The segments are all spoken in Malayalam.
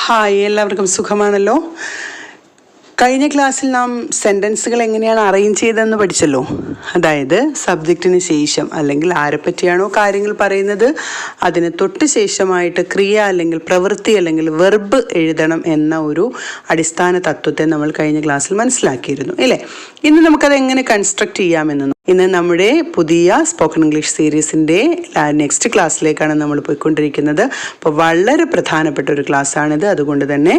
ഹായ്, എല്ലാവർക്കും സുഖമാണല്ലോ. കഴിഞ്ഞ ക്ലാസ്സിൽ നാം സെൻറ്റൻസുകൾ എങ്ങനെയാണ് അറേഞ്ച് ചെയ്തതെന്ന് പഠിച്ചല്ലോ. അതായത് സബ്ജക്റ്റിന് ശേഷം അല്ലെങ്കിൽ ആരെപ്പറ്റിയാണോ കാര്യങ്ങൾ പറയുന്നത് അതിന് തൊട്ട് ശേഷമായിട്ട് ക്രിയ അല്ലെങ്കിൽ പ്രവൃത്തി അല്ലെങ്കിൽ വെർബ് എഴുതണം എന്ന ഒരു അടിസ്ഥാന തത്വത്തെ നമ്മൾ കഴിഞ്ഞ ക്ലാസ്സിൽ മനസ്സിലാക്കിയിരുന്നു അല്ലേ. ഇന്ന് നമുക്കത് എങ്ങനെ കൺസ്ട്രക്റ്റ് ചെയ്യാമെന്ന് ഇന്ന് നമ്മുടെ പുതിയ സ്പോക്കൺ ഇംഗ്ലീഷ് സീരീസിൻ്റെ നെക്സ്റ്റ് ക്ലാസ്സിലേക്കാണ് നമ്മൾ പോയിക്കൊണ്ടിരിക്കുന്നത്. അപ്പോൾ വളരെ പ്രധാനപ്പെട്ട ഒരു ക്ലാസ്സാണിത്. അതുകൊണ്ട് തന്നെ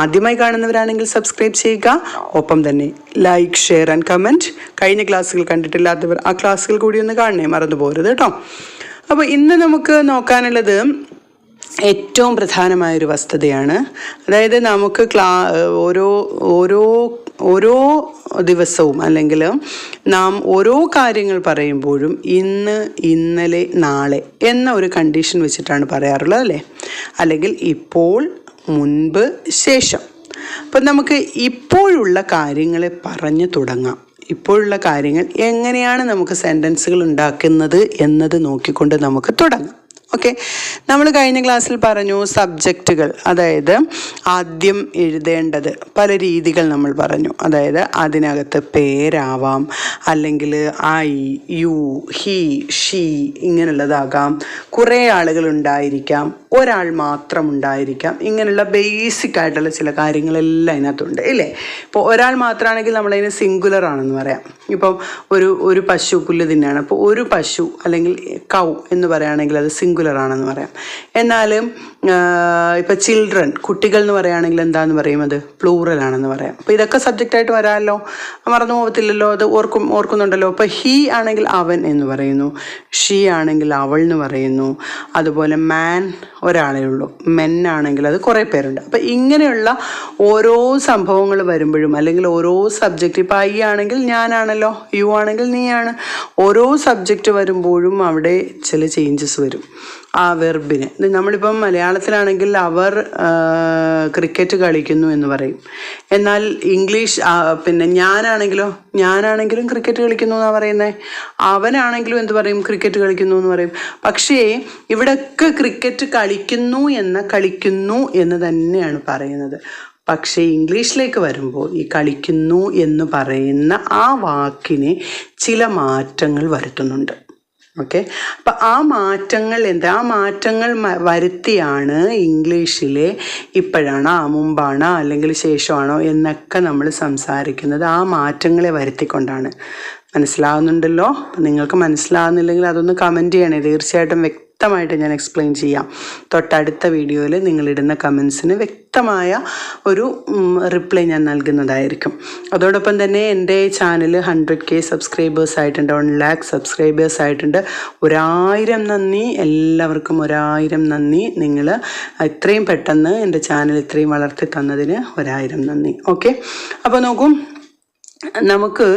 ആദ്യമായി കാണുന്നവരാണെങ്കിൽ സബ്സ്ക്രൈബ് ചെയ്യുക, ഒപ്പം തന്നെ ലൈക്ക്, ഷെയർ ആൻഡ് കമൻറ്റ്. കഴിഞ്ഞ ക്ലാസ്സുകൾ കണ്ടിട്ടില്ലാത്തവർ ആ ക്ലാസ്സുകൾ കൂടി ഒന്ന് കാണണേ, മറന്നു പോകരുത് കേട്ടോ. അപ്പോൾ ഇന്ന് നമുക്ക് നോക്കാനുള്ളത് ഏറ്റവും പ്രധാനമായൊരു വസ്തുതയാണ്. അതായത് നമുക്ക് ഓരോ ദിവസവും അല്ലെങ്കിൽ നാം ഓരോ കാര്യങ്ങൾ പറയുമ്പോഴും ഇന്ന്, ഇന്നലെ, നാളെ എന്ന ഒരു കണ്ടീഷൻ വെച്ചിട്ടാണ് പറയാറുള്ളത് അല്ലേ. അല്ലെങ്കിൽ ഇപ്പോൾ, മുൻപ്, ശേഷം. അപ്പം നമുക്ക് ഇപ്പോഴുള്ള കാര്യങ്ങളെ പറഞ്ഞു തുടങ്ങാം. ഇപ്പോഴുള്ള കാര്യങ്ങൾ എങ്ങനെയാണ് നമുക്ക് സെൻറ്റൻസുകൾ ഉണ്ടാക്കുന്നത് എന്നത് നോക്കിക്കൊണ്ട് നമുക്ക് തുടങ്ങാം. ഓക്കെ, നമ്മൾ കഴിഞ്ഞ ക്ലാസ്സിൽ പറഞ്ഞു സബ്ജക്റ്റുകൾ, അതായത് ആദ്യം എഴുതേണ്ടത് പല രീതികൾ നമ്മൾ പറഞ്ഞു. അതായത് അതിനകത്ത് പേരാവാം, അല്ലെങ്കിൽ ഐ, യു, ഹി, ഷീ ഇങ്ങനെയുള്ളതാകാം. കുറേ ആളുകൾ ഉണ്ടായിരിക്കാം, ഒരാൾ മാത്രം ഉണ്ടായിരിക്കാം. ഇങ്ങനെയുള്ള ബേസിക് ആയിട്ടുള്ള ചില കാര്യങ്ങളെല്ലാം അതിനകത്തുണ്ട് ഇല്ലേ. ഇപ്പോൾ ഒരാൾ മാത്രമാണെങ്കിൽ നമ്മളതിന് സിംഗുലർ ആണെന്ന് പറയാം. ഇപ്പം ഒരു പശു പുല്ല് തിന്നാണ്, അപ്പോൾ ഒരു പശു അല്ലെങ്കിൽ കൗ എന്ന് പറയുകയാണെങ്കിൽ അത് സിംഗുലർ ആണെന്ന് പറയാം. എന്നാലും ഇപ്പം ചിൽഡ്രൻ, കുട്ടികൾ എന്ന് പറയുകയാണെങ്കിൽ എന്താണെന്ന് പറയും, അത് പ്ലൂറൽ ആണെന്ന് പറയാം. അപ്പോൾ ഇതൊക്കെ സബ്ജക്റ്റായിട്ട് വരാമല്ലോ, മറന്നു പോകത്തില്ലല്ലോ, അത് ഓർക്കുന്നുണ്ടല്ലോ. അപ്പോൾ ഹീ ആണെങ്കിൽ അവൻ എന്ന് പറയുന്നു, ഷീ ആണെങ്കിൽ അവൾ എന്ന് പറയുന്നു. അതുപോലെ മാൻ ഒരാളേ ഉള്ളൂ, മെൻ ആണെങ്കിൽ അത് കുറേ പേരുണ്ട്. അപ്പം ഇങ്ങനെയുള്ള ഓരോ സംഭവങ്ങൾ വരുമ്പോഴും അല്ലെങ്കിൽ ഓരോ സബ്ജക്റ്റ്, ഇപ്പോൾ ഐ ആണെങ്കിൽ ഞാനാണല്ലോ, യു ആണെങ്കിൽ നീയാണ്. ഓരോ സബ്ജക്റ്റ് വരുമ്പോഴും അവിടെ ചില ചേഞ്ചസ് വരും ആ വെർബിന്. നമ്മളിപ്പം മലയാളത്തിലാണെങ്കിൽ അവർ ക്രിക്കറ്റ് കളിക്കുന്നു എന്ന് പറയും. എന്നാൽ ഇംഗ്ലീഷ് പിന്നെ ഞാനാണെങ്കിലും ക്രിക്കറ്റ് കളിക്കുന്നു എന്നാണ് പറയുന്നത്. അവനാണെങ്കിലും എന്ത് പറയും, ക്രിക്കറ്റ് കളിക്കുന്നു എന്ന് പറയും. പക്ഷേ ഇവിടെയൊക്കെ ക്രിക്കറ്റ് കളിക്കുന്നു എന്ന് തന്നെയാണ് പറയുന്നത്. പക്ഷേ ഇംഗ്ലീഷിലേക്ക് വരുമ്പോൾ ഈ കളിക്കുന്നു എന്ന് പറയുന്ന ആ വാക്കിന് ചില മാറ്റങ്ങൾ വരുത്തുന്നുണ്ട്. ഓക്കെ, അപ്പം ആ മാറ്റങ്ങൾ വരുത്തിയാണ് ഇംഗ്ലീഷിലെ ഇപ്പോഴാണോ, മുമ്പാണോ, അല്ലെങ്കിൽ ശേഷമാണോ എന്നൊക്കെ നമ്മൾ സംസാരിക്കുന്നത്. ആ മാറ്റങ്ങളെ വരുത്തിക്കൊണ്ടാണ്. മനസ്സിലാവുന്നുണ്ടല്ലോ? നിങ്ങൾക്ക് മനസ്സിലാവുന്നില്ലെങ്കിൽ അതൊന്ന് കമൻറ്റ് ചെയ്യണേ. തീർച്ചയായിട്ടും വ്യക്തമായിട്ട് ഞാൻ എക്സ്പ്ലെയിൻ ചെയ്യാം. തൊട്ടടുത്ത വീഡിയോയിൽ നിങ്ങളിടുന്ന കമൻസിന് വ്യക്തമായ ഒരു റിപ്ലൈ ഞാൻ നൽകുന്നതായിരിക്കും. അതോടൊപ്പം തന്നെ എൻ്റെ ചാനൽ 100K സബ്സ്ക്രൈബേഴ്സ് ആയിട്ടുണ്ട്, 1 lakh സബ്സ്ക്രൈബേഴ്സ് ആയിട്ടുണ്ട്. 1000 നന്ദി, എല്ലാവർക്കും 1000 നന്ദി. നിങ്ങൾ ഇത്രയും പെട്ടെന്ന് എൻ്റെ ചാനൽ ഇത്രയും വളർത്തി തന്നതിന് 1000 നന്ദി. ഓക്കെ, അപ്പോൾ നോക്കൂ, നമുക്ക്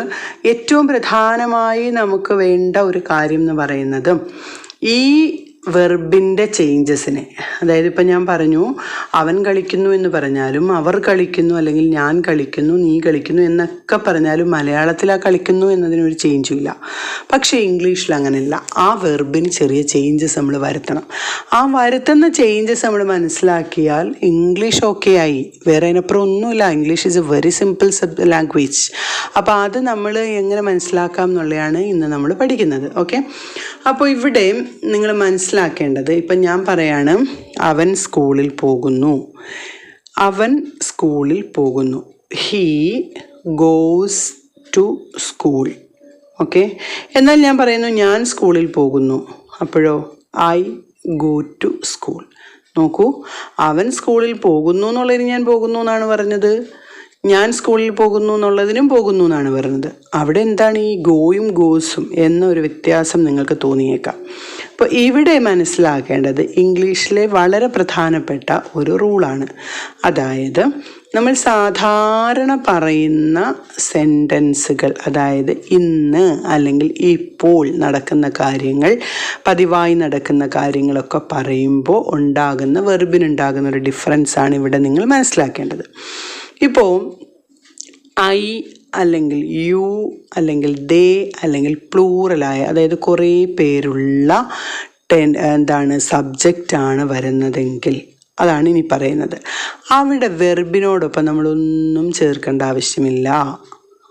ഏറ്റവും പ്രധാനമായി നമുക്ക് വേണ്ട ഒരു കാര്യം എന്ന് പറയുന്നത് ഈ വെർബിൻ്റെ ചേഞ്ചസിനെ. അതായത് ഇപ്പം ഞാൻ പറഞ്ഞു അവൻ കളിക്കുന്നു എന്ന് പറഞ്ഞാലും, അവർ കളിക്കുന്നു അല്ലെങ്കിൽ ഞാൻ കളിക്കുന്നു, നീ കളിക്കുന്നു എന്നൊക്കെ പറഞ്ഞാലും മലയാളത്തിൽ ആ കളിക്കുന്നു എന്നതിനൊരു ചേഞ്ചും ഇല്ല. പക്ഷേ ഇംഗ്ലീഷിൽ അങ്ങനെയല്ല. ആ വെർബിന് ചെറിയ ചേഞ്ചസ് നമ്മൾ വരുത്തണം. ആ വരുത്തുന്ന ചേഞ്ചസ് നമ്മൾ മനസ്സിലാക്കിയാൽ ഇംഗ്ലീഷ് ഓക്കെ ആയി, വേറെ അതിനപ്പുറം ഒന്നുമില്ല. English is A very simple language. അപ്പോൾ അത് നമ്മൾ എങ്ങനെ മനസ്സിലാക്കാം എന്നുള്ളതാണ് ഇന്ന് നമ്മൾ പഠിക്കുന്നത്. ഓക്കെ, അപ്പോൾ ഇവിടെ നിങ്ങൾ മനസ്സിലാക്കേണ്ടത്, ഇപ്പം ഞാൻ പറയാണ് അവൻ സ്കൂളിൽ പോകുന്നു. He goes to school. Okay, എന്നാൽ ഞാൻ പറയുന്നു ഞാൻ സ്കൂളിൽ പോകുന്നു. അപ്പോഴോ ഐ ഗോ ടു സ്കൂൾ. നോക്കൂ, അവൻ സ്കൂളിൽ പോകുന്നു എന്നുള്ളതിന് ഞാൻ പോകുന്നു എന്നാണ് പറഞ്ഞത്, ഞാൻ സ്കൂളിൽ പോകുന്നു എന്നുള്ളതിനും പോകുന്നു എന്നാണ് പറയുന്നത്. അവിടെ എന്താണ് ഈ ഗോയും ഗോസും എന്നൊരു വ്യത്യാസം നിങ്ങൾക്ക് തോന്നിയേക്കാം. അപ്പോൾ ഇവിടെ മനസ്സിലാക്കേണ്ടത് ഇംഗ്ലീഷിലെ വളരെ പ്രധാനപ്പെട്ട ഒരു റൂളാണ്. അതായത് നമ്മൾ സാധാരണ പറയുന്ന സെൻറ്റൻസുകൾ, അതായത് ഇന്ന് അല്ലെങ്കിൽ ഇപ്പോൾ നടക്കുന്ന കാര്യങ്ങൾ, പതിവായി നടക്കുന്ന കാര്യങ്ങളൊക്കെ പറയുമ്പോൾ വെർബിനുണ്ടാകുന്ന ഒരു ഡിഫറൻസാണ് ഇവിടെ നിങ്ങൾ മനസ്സിലാക്കേണ്ടത്. ഇപ്പോൾ ഐ അല്ലെങ്കിൽ യു അല്ലെങ്കിൽ ദേ അല്ലെങ്കിൽ പ്ലൂറലായ, അതായത് കുറേ പേരുള്ള സബ്ജക്റ്റാണ് വരുന്നതെങ്കിൽ അതാണ് ഇനി പറയുന്നത്. അവിടെ വെർബിനോടൊപ്പം നമ്മളൊന്നും ചേർക്കേണ്ട ആവശ്യമില്ല.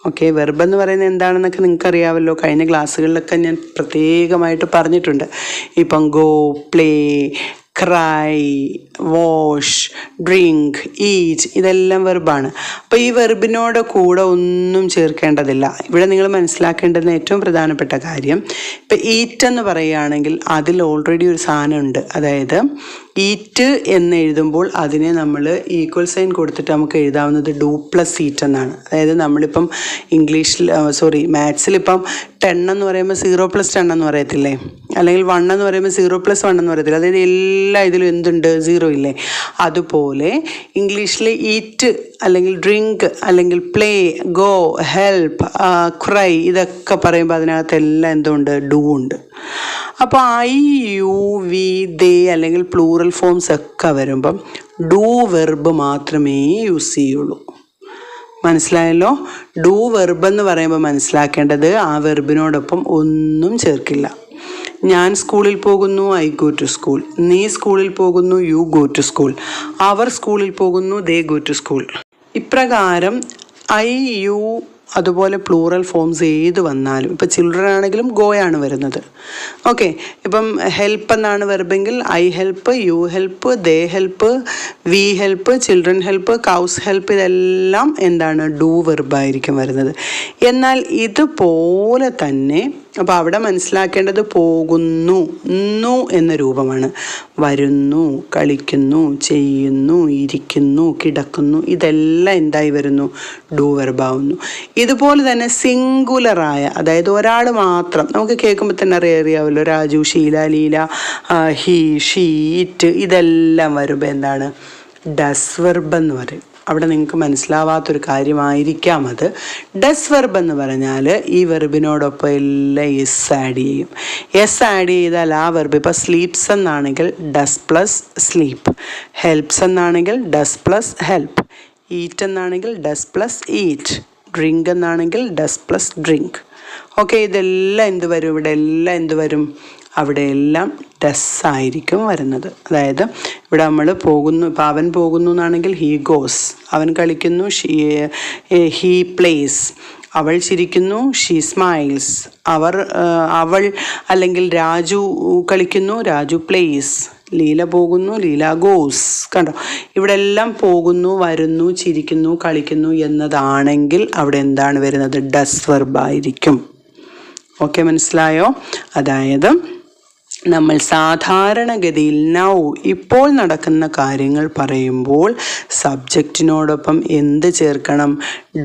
ഓക്കെ, വെർബ് എന്ന് പറയുന്നത് എന്താണെന്നൊക്കെ നിങ്ങൾക്കറിയാമല്ലോ. കഴിഞ്ഞ ക്ലാസ്സുകളിലൊക്കെ ഞാൻ പ്രത്യേകമായിട്ട് പറഞ്ഞിട്ടുണ്ട്. ഇപ്പം go, play, cry, wash, drink, eat, ഇതെല്ലാം വെർബാണ്. അപ്പോൾ ഈ വെർബിനോട് കൂടെ ഒന്നും ചേർക്കേണ്ടതില്ല. ഇവിടെ നിങ്ങൾ മനസ്സിലാക്കേണ്ടുന്ന ഏറ്റവും പ്രധാനപ്പെട്ട കാര്യം, ഇപ്പം ഈറ്റ് എന്ന് പറയുകയാണെങ്കിൽ അതിൽ ഓൾറെഡി ഒരു സാധനം ഉണ്ട്. അതായത് ഈറ്റ് എന്ന് എഴുതുമ്പോൾ അതിനെ നമ്മൾ ഈക്വൽ സൈൻ കൊടുത്തിട്ട് നമുക്ക് എഴുതാവുന്നത് ഡു പ്ലസ് ഈറ്റ് എന്നാണ്. അതായത് നമ്മളിപ്പം മാത്സിലിപ്പം 10 എന്ന് പറയുമ്പോൾ 0 + 10 എന്ന് പറയത്തില്ലേ, അല്ലെങ്കിൽ 1 എന്ന് പറയുമ്പോൾ 0 + 1 എന്ന് പറയത്തില്ല. അതായത് എല്ലാ ഇതിലും എന്തുണ്ട്, 0 ഇല്ലേ. അതുപോലെ ഇംഗ്ലീഷിൽ ഈറ്റ് അല്ലെങ്കിൽ ഡ്രിങ്ക് അല്ലെങ്കിൽ പ്ലേ, ഗോ, ഹെൽപ്പ്, ക്രൈ, ഇതൊക്കെ പറയുമ്പോൾ അതിനകത്തെല്ലാം എന്തുണ്ട്, ഡു ഉണ്ട്. അപ്പോൾ ഐ, യു, വി, ദേ അല്ലെങ്കിൽ പ്ലൂറൽ ഫോംസ് ഒക്കെ വരുമ്പം ഡു വെർബ് മാത്രമേ യൂസ് ചെയ്യുള്ളൂ. മനസ്സിലായല്ലോ? ഡു വെർബ് എന്ന് പറയുമ്പോൾ മനസ്സിലാക്കേണ്ടത് ആ വെർബിനോടൊപ്പം ഒന്നും ചേർക്കില്ല. ഞാൻ സ്കൂളിൽ പോകുന്നു, ഐ ഗോ ടു സ്കൂൾ. നീ സ്കൂളിൽ പോകുന്നു, യു ഗോ ടു സ്കൂൾ. അവർ സ്കൂളിൽ പോകുന്നു, ദേ ഗോ ടു സ്കൂൾ. ഇപ്രകാരം ഐ, യു, അതുപോലെ പ്ലൂറൽ ഫോംസ് ഏത് വന്നാലും, ഇപ്പം ചിൽഡ്രൻ ആണെങ്കിലും ഗോയാണ് വരുന്നത്. ഓക്കെ, ഇപ്പം ഹെൽപ്പ് എന്നാണ് വെർബെങ്കിൽ I help, you help, they help, we help, children help, cows help, ഇതെല്ലാം എന്താണ്, ഡു വെർബായിരിക്കും വരുന്നത്. എന്നാൽ ഇതുപോലെ തന്നെ അപ്പോൾ അവിടെ മനസ്സിലാക്കേണ്ടത് പോകുന്നു, ന്നു എന്ന രൂപമാണ്. വരുന്നു, കളിക്കുന്നു, ചെയ്യുന്നു, ഇരിക്കുന്നു, കിടക്കുന്നു, ഇതെല്ലാം എന്തായി വരുന്നു, ഡു വെർബാവുന്നു. ഇതുപോലെ തന്നെ സിംഗുലറായ, അതായത് ഒരാൾ മാത്രം, നമുക്ക് കേൾക്കുമ്പോൾ തന്നെ അറിയാമല്ലോ, Raju, Sheela, Leela, he, she, it, ഇതെല്ലാം വരുമ്പോൾ എന്താണ്, ഡസ് വെർബ് എന്ന് പറയും. അവിടെ നിങ്ങൾക്ക് മനസ്സിലാവാത്തൊരു കാര്യമായിരിക്കാം അത്. ഡസ് വെർബ് എന്ന് പറഞ്ഞാൽ ഈ വെർബിനോടൊപ്പം എല്ലാം എസ് ആഡ് ചെയ്യും. എസ് ആഡ് ചെയ്താൽ ആ വെർബ്, ഇപ്പോൾ സ്ലീപ്സ് എന്നാണെങ്കിൽ ഡസ് പ്ലസ് സ്ലീപ്പ്, ഹെൽപ്സ് എന്നാണെങ്കിൽ ഡസ് പ്ലസ് ഹെൽപ്പ്, ഈറ്റ് എന്നാണെങ്കിൽ ഡസ് പ്ലസ് ഈറ്റ്, ഡ്രിങ്ക് എന്നാണെങ്കിൽ ഡസ് പ്ലസ് ഡ്രിങ്ക്. ഓക്കെ, ഇതെല്ലാം എന്ത് വരും, ഇവിടെ എല്ലാം എന്ത് വരും, അവിടെയെല്ലാം ഡസ് ആയിരിക്കും വരുന്നത്. അതായത് ഇവിടെ നമ്മൾ പോകുന്നു, ഇപ്പോൾ അവൻ പോകുന്നു എന്നാണെങ്കിൽ ഹീ ഗോസ്, അവൻ കളിക്കുന്നു, ഹീ പ്ലേസ്, അവൾ ചിരിക്കുന്നു, ഷീ സ്മൈൽസ്, അവൾ അല്ലെങ്കിൽ രാജു കളിക്കുന്നു, രാജു പ്ലേസ്, ലീല പോകുന്നു, ലീല ഗോസ്. കണ്ടോ, ഇവിടെ എല്ലാം പോകുന്നു, വരുന്നു, ചിരിക്കുന്നു, കളിക്കുന്നു എന്നതാണെങ്കിൽ അവിടെ എന്താണ് വരുന്നത്, ഡസ് വെർബായിരിക്കും. ഓക്കെ, മനസ്സിലായോ? അതായത് നമ്മൾ സാധാരണഗതിയിൽ നൗ, ഇപ്പോൾ നടക്കുന്ന കാര്യങ്ങൾ പറയുമ്പോൾ സബ്ജക്റ്റിനോടൊപ്പം എന്ത് ചേർക്കണം,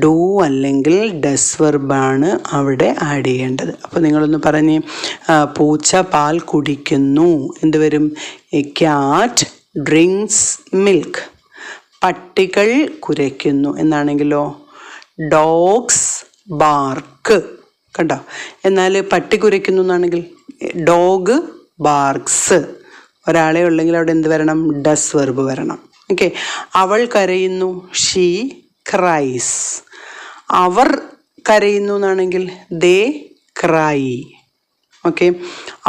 ഡു അല്ലെങ്കിൽ ഡസ് വെർബാണ് അവിടെ ആഡ് ചെയ്യേണ്ടത്. അപ്പോൾ നിങ്ങളൊന്ന് പറഞ്ഞ്, പൂച്ച പാൽ കുടിക്കുന്നു, എന്ത് വരും, എ ക്യാറ്റ് ഡ്രിങ്ക്സ് മിൽക്ക്. പട്ടികൾ കുരയ്ക്കുന്നു എന്നാണെങ്കിലോ, ഡോഗ്സ് ബാർക്ക്. കണ്ടോ, എന്നാൽ പട്ടി കുരയ്ക്കുന്നു എന്നാണെങ്കിൽ ഡോഗ് ബാർക്സ്. ഒരാളെ ഉള്ളെങ്കിൽ അവിടെ എന്ത് വരണം, ഡസ് വെർബ് വരണം. ഓക്കെ, അവൾ കരയുന്നു, ഷീ ക്രൈസ്. അവർ കരയുന്നു എന്നാണെങ്കിൽ ദേ ക്രൈ. ഓക്കെ,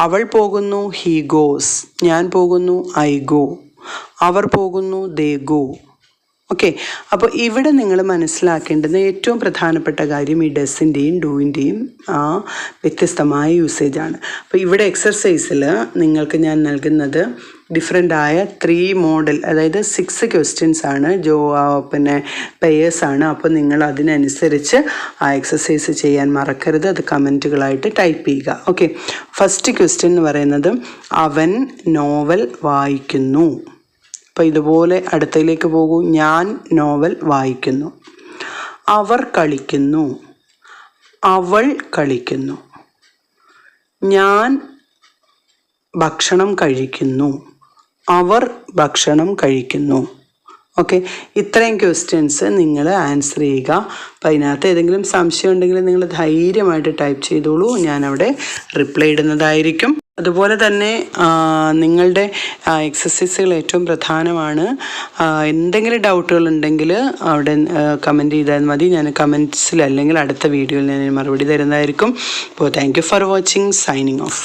അവൾ പോകുന്നു, ഹീ ഗോസ്. ഞാൻ പോകുന്നു, ഐ ഗോ. അവർ പോകുന്നു, ദേ ഗോ. ഓക്കെ, അപ്പോൾ ഇവിടെ നിങ്ങൾ മനസ്സിലാക്കേണ്ടത് ഏറ്റവും പ്രധാനപ്പെട്ട കാര്യം ഈ ഡസിൻ്റെയും ഡൂവിൻ്റെയും ആ വ്യത്യസ്തമായ യൂസേജാണ്. അപ്പോൾ ഇവിടെ എക്സർസൈസിൽ നിങ്ങൾക്ക് ഞാൻ നൽകുന്നത് ഡിഫറെൻ്റായ 3 മോഡൽ, അതായത് 6 ക്വസ്റ്റ്യൻസ് ആണ്, പെയേഴ്സാണ്. അപ്പോൾ നിങ്ങൾ അതിനനുസരിച്ച് ആ എക്സസൈസ് ചെയ്യാൻ മറക്കരുത്. അത് കമൻറ്റുകളായിട്ട് ടൈപ്പ് ചെയ്യുക. ഓക്കെ, ഫസ്റ്റ് ക്വസ്റ്റ്യൻ എന്ന് പറയുന്നത്, അവൻ നോവൽ വായിക്കുന്നു. അപ്പോൾ ഇതുപോലെ അടുത്തതിലേക്ക് പോകൂ. ഞാൻ നോവൽ വായിക്കുന്നു. അവർ കളിക്കുന്നു, അവൾ കളിക്കുന്നു. ഞാൻ ഭക്ഷണം കഴിക്കുന്നു, അവർ ഭക്ഷണം കഴിക്കുന്നു. ഓക്കെ, ഇത്രയും ക്വസ്റ്റ്യൻസ് നിങ്ങൾ ആൻസർ ചെയ്യുക. അപ്പോൾ അതിനകത്ത് ഏതെങ്കിലും സംശയം ഉണ്ടെങ്കിൽ നിങ്ങൾ ധൈര്യമായിട്ട് ടൈപ്പ് ചെയ്തോളൂ, ഞാനവിടെ റിപ്ലൈ ഇടുന്നതായിരിക്കും. അതുപോലെ തന്നെ നിങ്ങളുടെ എക്സസൈസുകൾ ഏറ്റവും പ്രധാനമാണ്. എന്തെങ്കിലും ഡൗട്ടുകൾ ഉണ്ടെങ്കിൽ അവിടെ കമൻറ്റ് ചെയ്താൽ മതി. ഞാൻ കമൻറ്റ്സിൽ അല്ലെങ്കിൽ അടുത്ത വീഡിയോയിൽ ഞാൻ മറുപടി തരുന്നതായിരിക്കും. അപ്പോൾ thank you for watching. Signing off.